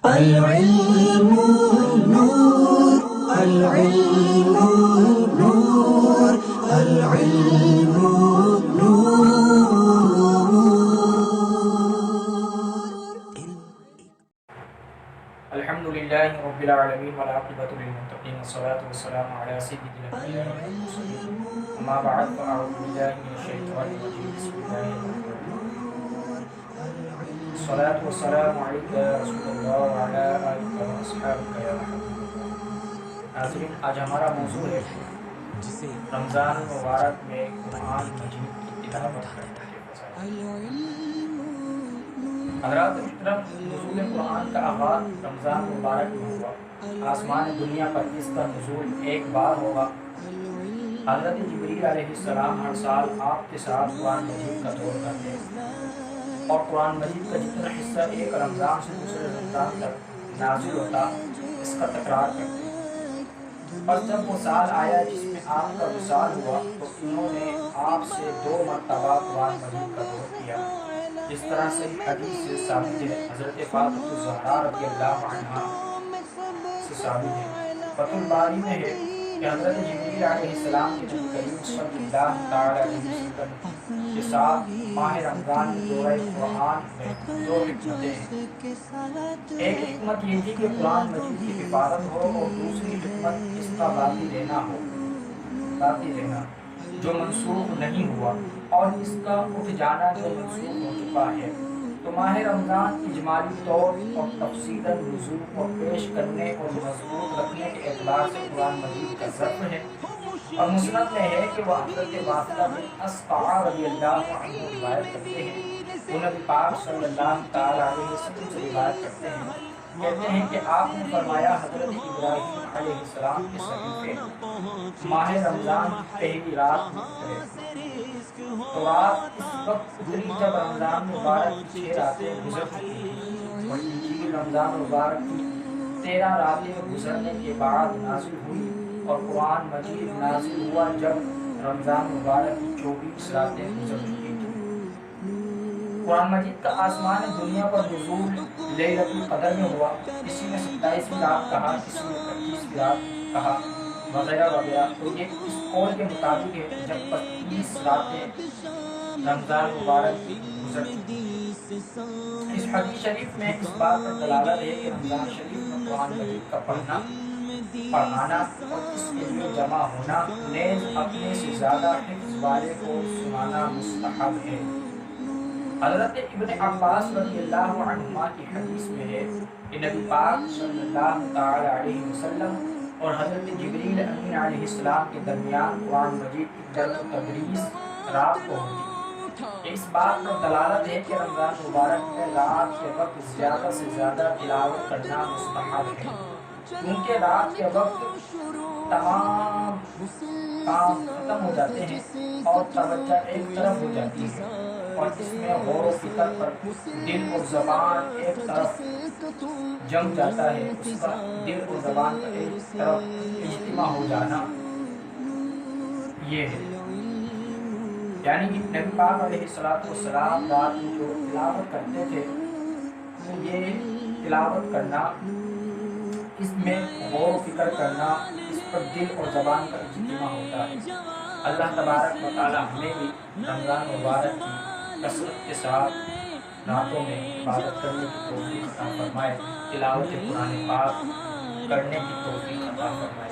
العلم نور العلم نور العلم نور. الحمد لله رب العالمين والعاقبة للمتقين والصلاة والسلام على سيد الأنبياء والمرسلين أما بعد فأعوذ بالله من الشيطان الرجيم بسم الله الرحمن الرحيم الصلاة والسلام عليك يا رسول الله وعلى آلك وأصحابك يا محمد. ناظرین، آج ہمارا موضوع ہے رمضان المبارک میں قرآن مجید کی تلاوت کرنے کے فضائل. حضرات محترم، نزول قرآن کا آغاز رمضان مبارک میں ہوا. آسمان دنیا پر اس کا نزول ایک بار ہوگا. حضرت جبریل علیہ السلام ہر سال آپ کے ساتھ قرآن مجید کا دور کرتے ہیں اور قرآن مجید کا جتنا حصہ ایک رمضان سے دوسرے رمضان تک نازل ہوتا اس کا تکرار کرتے ہیں. اور جب وہ سال آیا جس میں آپ کا وصال ہوا تو انہوں نے آپ سے 2 مرتبہ قرآن مجید کا دور کیا. جس طرح سے حدیث سے ثابت ہے، حضرت فاطمہ الزہرا رضی اللہ عنہا سے ثابت ہے. فتح الباری میں ہے کہ حضرت جبریل علیہ السلام کے نبی کریم صلی اللہ تعالی علیہ وسلم کے ساتھ ماہ رمضان میں دورہ قرآن میں 2 حکمتیں ہیں. ایک حکمت یہ تھی کہ قرآن مجید کی حفاظت ہو اور دوسری حکمت اس کا باقی رہنا جو منسوخ نہیں ہوا اور اس کا اٹھ جانا جو منسوخ ہو چکا ہے. تو ماہ رمضان اجمالی طور اور تفصیلاً نزول کو پیش کرنے اور مضبوط رکھنے کے اعتبار سے قرآن مجید کا ظرف ہے. اور مسند میں ہے کہ وہ حضرت واثلہ بن اسقع رضی اللہ عنہ روایت کرتے ہیں. وہ نبی پاک صلی اللہ تعالی علیہ وسلم سے روایت کرتے ہیں، کہتے ہیں کہ آپ نے فرمایا حضرت ابراہیم علیہ السلام کے صحیفے ماہ رمضان پہلی رات میں اترے. تو رات اس وقت اتری جب رمضان مبارک کی 6 راتیں گزر چکی تھیں اور انجیل رمضان مبارک کی 13 راتیں گزرنے کے بعد نازل ہوئی اور قرآن مجید نازل ہوا جب رمضان مبارک کی 24 راتیں گزر چکی تھیں. قرآن مجید کا آسمان دنیا پر نزول لیلۃ القدر میں ہوا. کسی نے 27ویں رات کہا، کسی نے 25ویں رات کہا وغیرہ وغیرہ. تو یہ اس قول کے مطابق ہے جب 25 راتیں رمضان مبارک کی گزر چکی. اس حدیث شریف میں اس بات پر دلالت ہے کہ رمضان شریف میں قرآن مجید کا پڑھانا اور اس کے لیے جمع ہونا نیز اپنے سے زیادہ حفظ والے کو سنانا مستحب ہے. حضرت ابن عباس رضی اللہ عنہما کی حدیث میں ہے کہ نبی پاک صلی اللہ تعالی علیہ وسلم اور حضرت جبریل امین علیہ السلام کے درمیان قرآن مجید کی درس و تدریس رات کو ہوتی. اس بات پر دلالت ہے کہ رمضان مبارک میں رات کے وقت زیادہ سے زیادہ تلاوت کرنا مستحب ہے، کیونکہ رات کے وقت تمام کام ختم ہو جاتے ہیں اور توجہ ایک طرف ہو جاتی ہے اور اس میں غور و فکر پر دل اور زبان ایک طرف جم جاتا ہے. اس کا دل اور زبان کا ایک طرف اجتماع ہو جانا یہ ہے. یعنی کہ نبی پاک علیہ السلام رات میں جو تلاوت کرتے تھے یہ تلاوت کرنا، اس میں غور و فکر کرنا، اس پر دل اور زبان کا اجتماع ہوتا ہے. اللہ تبارک و تعالی ہمیں بھی رمضان مبارک کی کثرت کے ساتھ راتوں میں عبادت کرنے کی توفیق عطا فرمائے، تلاوت قرآن پاک کرنے کی توفیق عطا فرمائے.